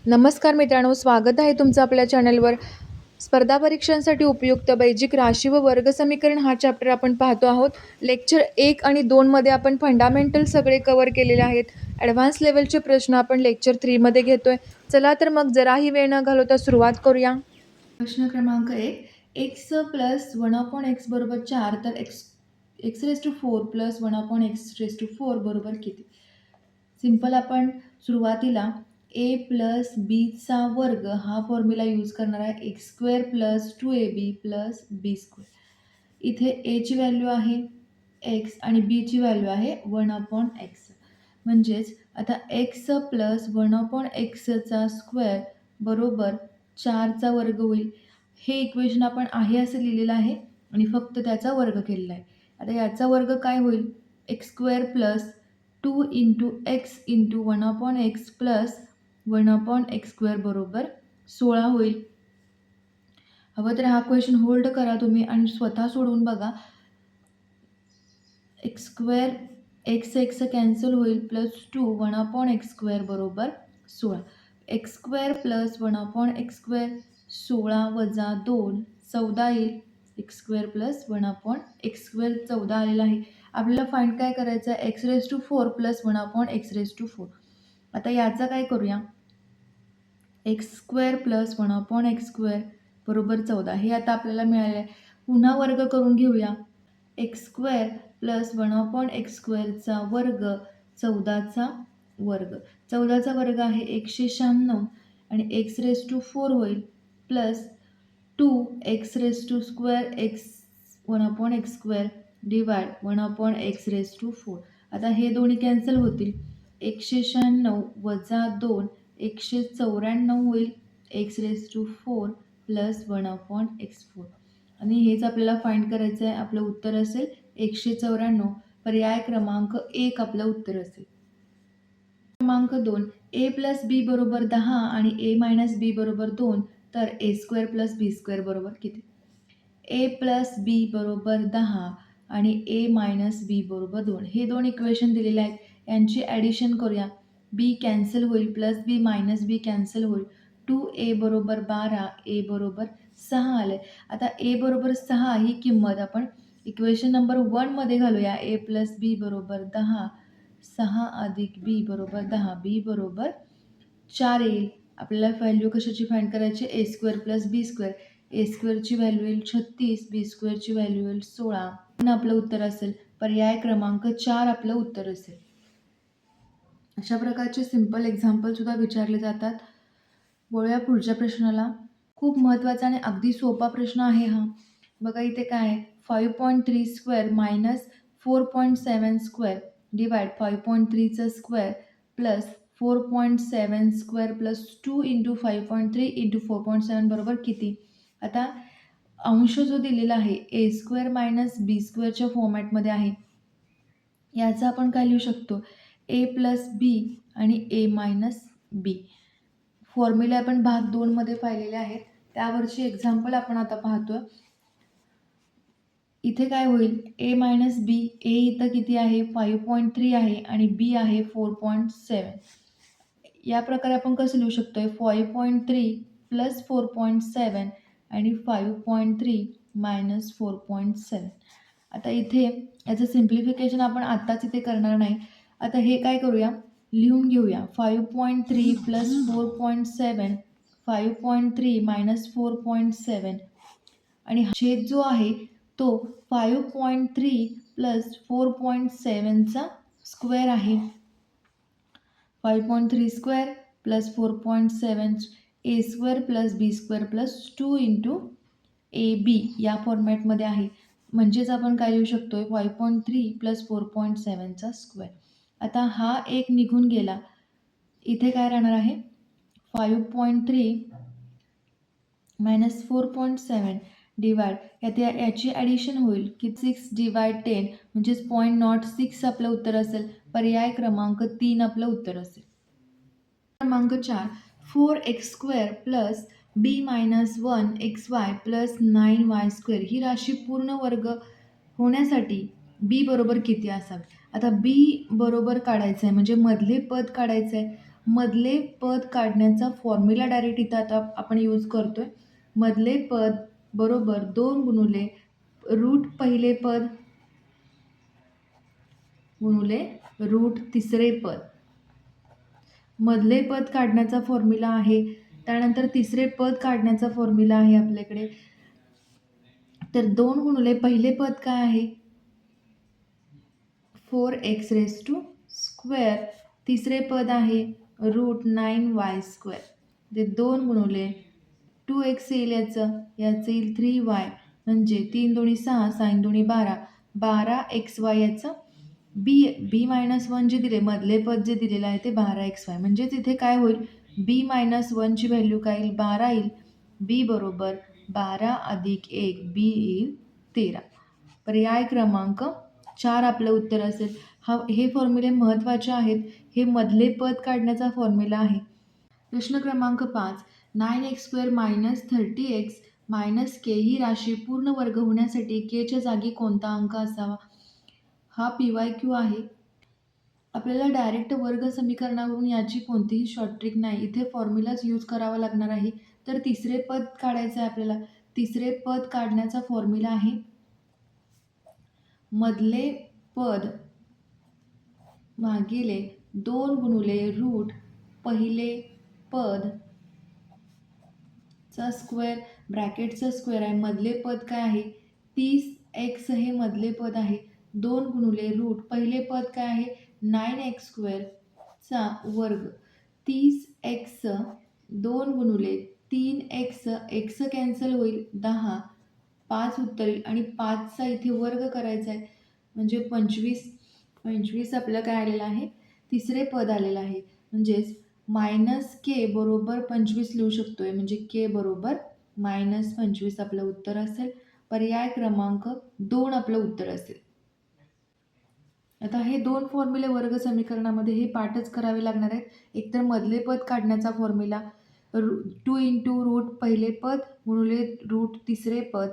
नमस्कार मित्रांनो, स्वागत आहे तुमचं आपल्या चॅनलवर. स्पर्धा परीक्षांसाठी उपयुक्त बेजिक राशी व वर्ग समीकरण हा चॅप्टर आपण पाहतो आहोत. लेक्चर 1 आणि 2 मध्ये आपण फंडामेंटल सगळे कव्हर केलेले आहेत. ॲडव्हान्स लेवलचे प्रश्न आपण लेक्चर 3 मध्ये घेतोय. चला तर मग जराही वेळ न घालवता सुरुवात करूया. प्रश्न क्रमांक 1, एक्स प्लस 1/x बरोबर 4 तर x⁴ प्लस 1/x⁴ बरोबर किती? सिंपल आपण सुरुवातीला ए प्लस बीचा वर्ग हा फॉर्म्युला यूज करणार आहे. x² plus 2ab plus b². इथे एची व्हॅल्यू आहे x आणि बीची व्हॅल्यू आहे 1/x. म्हणजेच आता x प्लस 1/xचा स्क्वेअर बरोबर 4चा वर्ग होईल. हे इक्वेशन आपण आहे असं लिहिलेलं आहे आणि फक्त त्याचा वर्ग केलेला आहे. आता याचा वर्ग काय होईल? x² plus 2 into x into 1/x plus 1/x² बरोबर 16 होईल. हवं तर हा क्वेश्चन होल्ड करा तुम्ही आणि स्वतः सोडवून बघा. x² x कॅन्सल होईल प्लस 2 1/x² बरोबर 16. x² प्लस 1/x² 16 वजा 2 14 येईल. x² प्लस 1/x² 14 आलेला आहे. आपल्याला फाइंड काय करायचं आहे? x⁴ plus 1/x⁴. आता याचा काय करूया? x² प्लस 1/x² बरोबर 14 हे आता आपल्याला मिळाले आहे. पुन्हा वर्ग करून घेऊया. x² प्लस 1/x² वर्ग 14चा वर्ग. 14चा वर्ग आहे 196 आणि x⁴ होईल plus 2x² x 1/x² divide 1/x⁴. आता हे दोन्ही कॅन्सल होतील. 196 वजा 2 194 होईल x⁴ प्लस 1/x⁴. आणि हेच आपल्याला फाइंड करायचं आहे. आपलं उत्तर असेल 194. पर्याय क्रमांक 1 आपलं उत्तर असेल. क्रमांक 2, a प्लस बी बरोबर 10 आणि a मायनस बी बरोबर 2 तर a² प्लस b² बरोबर किती? a प्लस बी बरोबर 10 आणि a मायनस बी बरोबर 2 हे दोन इक्वेशन दिलेले आहेत. यांची ॲडिशन करूया. b कॅन्सल होईल प्लस b मायनस बी कॅन्सल होईल. 2a बरोबर 12 a बरोबर 6 आले. आता a बरोबर 6 ही किंमत आपण इक्वेशन नंबर 1 मध्ये घालूया. a प्लस बी बरोबर 10 6 अधिक बी बरोबर 10 बी बरोबर 4 येईल. आपल्याला व्हॅल्यू कशाची फाइंड करायची? a² plus b². a² ची व्हॅल्यू येईल 36, b² ची व्हॅल्यू येईल 16. पुन्हा आपलं उत्तर असेल पर्याय क्रमांक 4 आपलं उत्तर असेल. अशा प्रकारचे सिंपल एक्झाम्पल सुद्धा विचारले जातात. वळूया पुढच्या प्रश्नाला. खूप महत्त्वाचा आणि अगदी सोपा प्रश्न आहे हा. बघा इथे काय आहे? 5.3² मायनस 4.7² डिवाइड 5.3चा square plus 4.7² plus 2 into 5.3 into 4.7 बरोबर किती? आता अंश जो दिलेला आहे a² मायनस b²च्या फॉर्मॅटमध्ये आहे. याचा आपण काय लिहू शकतो? a प्लस बी आणि a मायनस बी. फॉर्म्युले आपण भाग 2 मध्ये पाहिलेले आहेत. त्यावरची एक्झाम्पल आपण आता पाहतोय. इथे काय होईल? a minus B. a इथं किती आहे? 5.3 आहे आणि b आहे 4.7. या प्रकारे आपण कसं लिहू शकतोय? 5.3 प्लस 4.7 आणि 5.3 मायनस 4.7. आता इथे याचं सिम्प्लिफिकेशन आपण आत्ताच इथे करणार नाही. आता हे काय करूया? लिहून घेऊया. 5.3 प्लस 4.7 5.3 मायनस 4.7 आणि छेद जो आहे तो 5.3 प्लस 4.7चा स्क्वेअर आहे. 5.3² plus 4.7 a² plus b² plus 2 into ab या फॉर्मॅटमध्ये आहे. म्हणजेच आपण काय लिहू शकतोय? 5.3 प्लस 4.7चा स्क्वेअर. आता हा एक निघून गेला. इथे काय राहणार आहे? 5.3 मायनस 4.7 डिवाइड याची ॲडिशन होईल की 6 डिवाइड 10 म्हणजेच 0.06 आपलं उत्तर असेल. पर्याय क्रमांक 3 आपलं उत्तर असेल. क्रमांक 4, 4x² plus b minus 1xy plus 9y² ही राशी पूर्ण वर्ग होण्यासाठी b बरोबर किती असावे? आता b बरोबर काढायचं आहे म्हणजे मधले पद काढायचं आहे. मधले पद काढण्याचा फॉर्म्युला डायरेक्ट इथं आता आपण यूज करतोय. मधले पद बरोबर 2 गुणुले रूट पहिले पद गुणुले रूट तिसरे पद. मधले पद काढण्याचा फॉर्म्युला आहे, त्यानंतर तिसरे पद काढण्याचा फॉर्म्युला आहे आपल्याकडे. तर 2 गुणुले पहिले पद काय आहे 4x². तिसरे पद आहे √9y². ते 2 गुणुले 2x येईल याचं येईल 3y, म्हणजे 3 दोन्ही 6, 6 दोन्ही 12, 12xy याचं b-1 जे दिले मधले पद जे दिलेलं आहे ते 12xy. म्हणजेच इथे काय होईल b-1 ची व्हॅल्यू काय येईल 12 येईल. b बरोबर 12 अधिक 1 b येईल 13. पर्याय क्रमांक 4 आपलं उत्तर असेल. हे फॉर्म्युले महत्त्वाचे आहेत. हे मधले पद काढण्याचा फॉर्म्युला आहे. प्रश्न क्रमांक 5. 9x² - 30x - k ही राशी पूर्ण वर्ग होण्यासाठी k च्या जागी कोणता अंक असावा? हा PYQ आहे. आपल्याला डायरेक्ट वर्ग समीकरणावरून याची कोणतीही शॉर्ट ट्रिक नाही. इथे फॉर्म्युलाच यूज करावा लागणार आहे. तर तिसरे पद काढायचं आहे आपल्याला. तिसरे पद काढण्याचा फॉर्म्युला आहे मधले पद भागिले 2 गुणुले रूट पहिले पद चा स्क्वेअर, ब्रॅकेटचा स्क्वेअर आहे. मधले पद काय आहे 30x हे मधले पद आहे. 2 गुणुले रूट पहिले पद काय आहे 9x² चा वर्ग. 30x 2 गुणुले 3x, x कॅन्सल होईल 10, 5 उत्तर येईल आणि 5चा इथे वर्ग करायचा आहे म्हणजे 25 आपलं काय आलेलं आहे तिसरे पद आलेलं आहे. म्हणजेच -k बरोबर 25 लिहू शकतोय. म्हणजे k बरोबर -25 आपलं उत्तर असेल. पर्याय क्रमांक 2 आपलं उत्तर असेल. आता हे 2 फॉर्म्युले वर्ग समीकरणामध्ये हे पाठच करावे लागणार आहेत. एकतर मधले पद काढण्याचा फॉर्म्युला 2 इंटू रूट पहिले पद गुणुले रूट तिसरे पद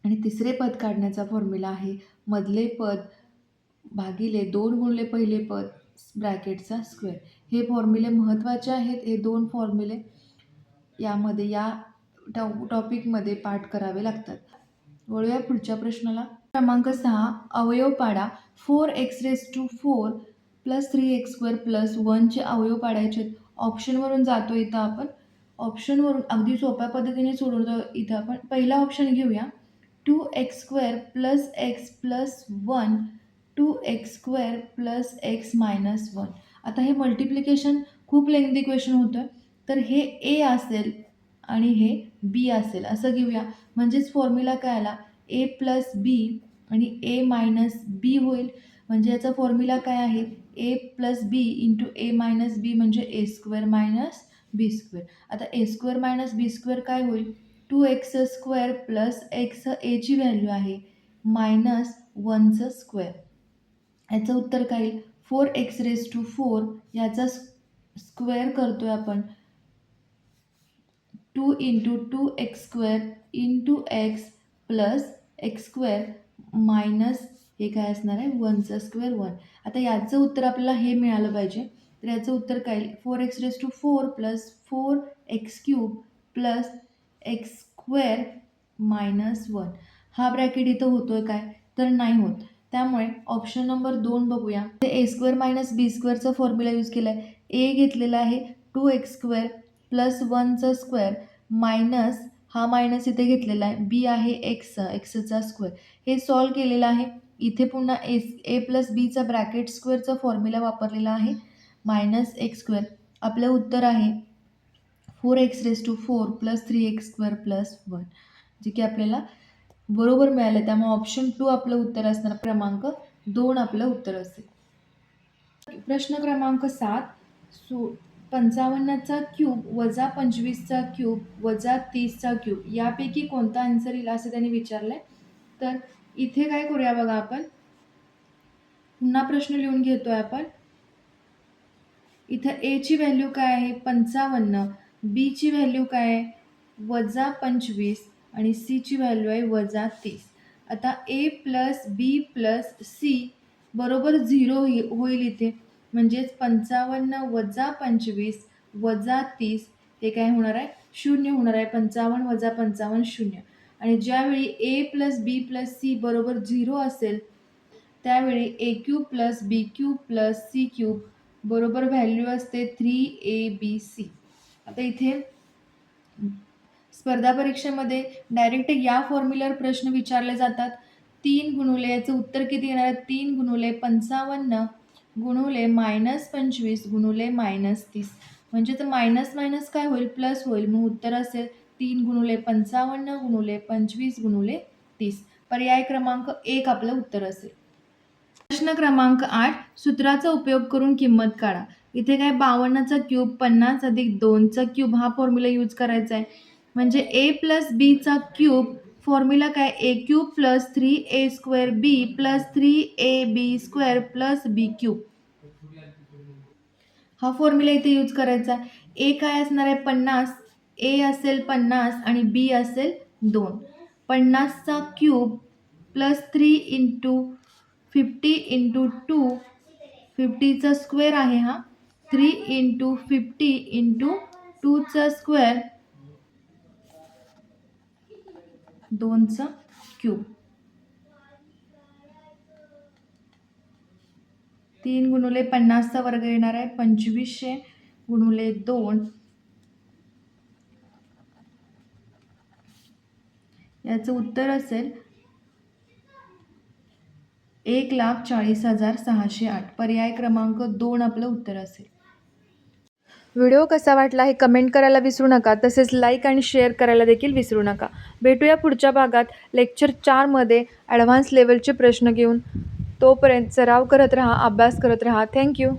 आणि तिसरे पद काढण्याचा फॉर्म्युला आहे मधले पद भागिले 2 गुणिले पहिले पद ब्रॅकेटचा स्क्वेअर. हे फॉर्म्युले महत्त्वाचे आहेत. हे 2 फॉर्म्युले यामध्ये या टॉपिकमध्ये पाठ करावे लागतात. वळूया पुढच्या प्रश्नाला. क्रमांक 6. अवयव पाडा. 4x⁴ + 3x² + 1 चे अवयव पाडायचे आहेत. ऑप्शनवरून जातो इथं आपण. ऑप्शनवरून अगदी सोप्या पद्धतीने सोडवतो. इथं आपण पहिला ऑप्शन घेऊया 2x² + x + 1 2x² + x - 1. आता हे मल्टिप्लिकेशन खूप लेंदी क्वेश्चन होतं. तर हे ए असेल आणि हे बी असेल असं घेऊया. म्हणजेच फॉर्म्युला काय आला a + b आणि a - b होईल. म्हणजे याचा फॉर्म्युला काय आहे a + b × a - b म्हणजे a² - b². आता a² - b² काय होईल 2x² + x a ची व्हॅल्यू आहे -1चं स्क्वेअर. याचं उत्तर काय येईल 4x⁴ याचा स्क्वेअर करतोय आपण 2 × 2x² × x + x² मायनस हे काय असणार आहे 1चं स्क्वेअर 1. आता याचं उत्तर आपल्याला हे मिळालं पाहिजे. तर याचं उत्तर काय येईल 4x⁴ + 4x³ + x² - 1. हा ब्रॅकेट इथं होतोय काय तर नाही होत. त्यामुळे ऑप्शन नंबर 2 बघूया. ते a² - b²चा फॉर्म्युला यूज केला आहे. a घेतलेला आहे 2x² + 1चं स्क्वेअर मायनस हा मायनस इथे घेतलेला आहे. बी आहे एक्सचा स्क्वेअर. हे सॉल्व केलेलं आहे. इथे पुन्हा a + bचा ब्रॅकेट स्क्वेअरचा फॉर्म्युला वापरलेला आहे -x². आपलं उत्तर आहे 4x⁴ + 3x² + 1 जे की आपल्याला बरोबर मिळालं. त्यामुळे ऑप्शन 2 आपलं उत्तर असणार. क्रमांक 2 आपलं उत्तर असेल. प्रश्न क्रमांक 7. 55चा क्यूब वजा 25चा क्यूब वजा 30चा क्यूब यापैकी कोणता आन्सर येईल असं त्यांनी विचारलंय. तर इथे काय करूया बघा आपण पुन्हा प्रश्न लिहून घेतोय आपण. इथं a ची व्हॅल्यू काय आहे 55, b ची व्हॅल्यू काय आहे -25 आणि c ची व्हॅल्यू आहे -30. आता a + b + c बरोबर 0 होईल इथे. म्हणजेच 55 वजा 25 वजा 30 हे काय होणार आहे, 0 होणार आहे. 55 वजा 55 0. आणि ज्यावेळी ए प्लस बी प्लस सी बरोबर 0 असेल त्यावेळी ए क्यूब प्लस बी क्यूब प्लस सी क्यूब बरोबर व्हॅल्यू असते 3abc. आता इथे स्पर्धा परीक्षेमध्ये डायरेक्ट या फॉर्म्युल्यावर प्रश्न विचारले जातात. 3 गुणुले याचं उत्तर किती येणार आहे, 3 गुणुले 55 गुणुले -25 गुणुले -30. म्हणजे तर मायनस मायनस काय होईल, प्लस होईल. मग उत्तर असेल 3 गुणुले 55 गुणुले 25 गुणुले 30. पर्याय क्रमांक 1 आपलं उत्तर असेल. प्रश्न क्रमांक 8 सूत्राचा उपयोग करून किंमत काढा. इथे काय 52चा क्यूब 50 अधिक 2चा क्यूब हा फॉर्म्युला यूज करायचा आहे. म्हणजे ए प्लस बीचा क्यूब फॉर्म्युला काय, ए क्यूब प्लस 3a स्क्वेअर बी प्लस 3ab स्क्वेअर प्लस बी क्यूब. हा फॉर्म्युला इथे यूज करायचा. ए काय असणार आहे 50, ए असेल 50 आणि बी असेल 2. 50चा क्यूब प्लस 3 इंटू 50 इंटू 2, 50चा स्क्वेअर आहे हा, 3 इंटू 50 इंटू 2चा स्क्वेअर, 2चा क्यूब. 3 गुणुले 50चा वर्ग येणार आहे 2500 गुणुले 2, याचं उत्तर असेल 1,40,608. पर्याय क्रमांक 2 आपलं उत्तर असेल. व्हिडिओ कसा वाटला हे कमेंट करायला विसरू नका. तसेच लाईक आणि शेअर करायला देखील विसरू नका. भेटूया पुढच्या भागात लेक्चर 4मध्ये ॲडव्हान्स लेवलचे प्रश्न घेऊन. तोपर्यंत सराव करत राहा, अभ्यास करत राहा. थँक्यू.